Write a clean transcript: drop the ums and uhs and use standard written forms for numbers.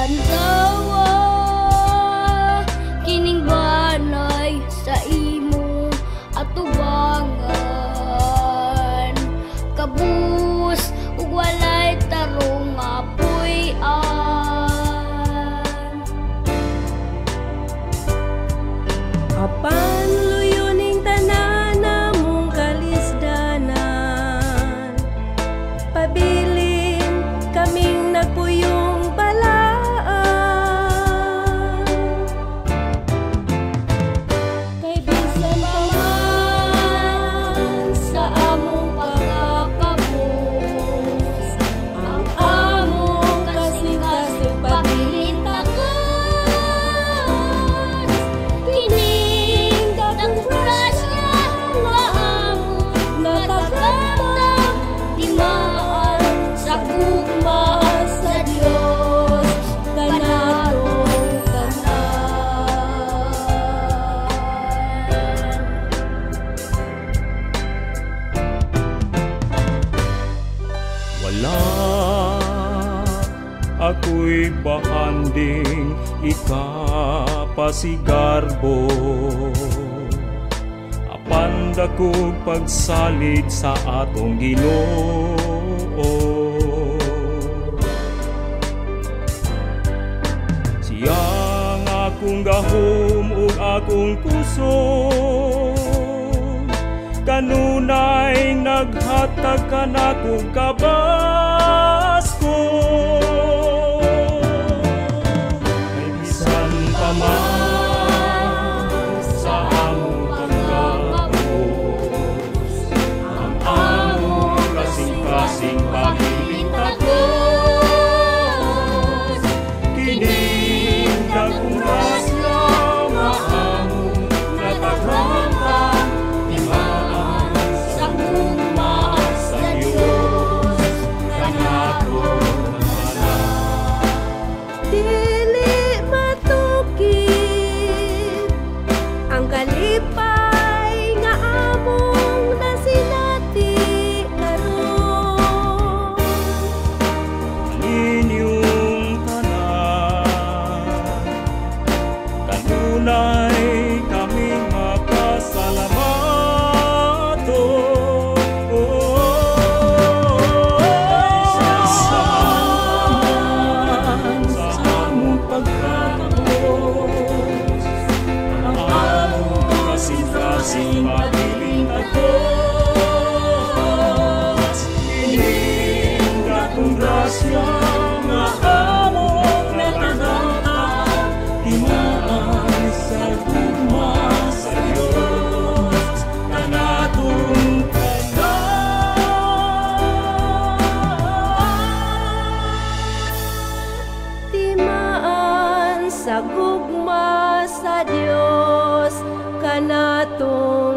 Tantawa kining banay sa imo atubangan, kabus ug walay tarong nga puy-an. Apan luyuning tanan namong kalisdanan, pabilin kaming nagpuyong balaan. Kay bisan pa man sa among pagkakabus, ang among kasing-kasing pabilin takas, kining dakong grasya nga among natagamdam, timaan sa gugma sa Dios kanatong tanan. Wala ako'y bahanding ikapasigarbo, apan dakog pagsalig sa atong Ginoo. Siya nga akong gahom ug akong puso, kanunay naghatag kanakong kabasko. Kay bisan pa man sa among pagkakabus, ang among kasing-kasing pagpiling takas, kining dakong grasya nga among natagamdam, timaan sa gugma sa Dios kanatong tanan. Dili matukid ang kalipay nga among nasinati karon. Inyong tanan, kanunay kaming mapasalamat. Sa among pagkakabus, ang among kasing-kasing pagpiling takas, kining dakong grasya nga among natagamdam, timaan sa gugma sa Dios kanatong Timaan sa gugma sa Dios kanatong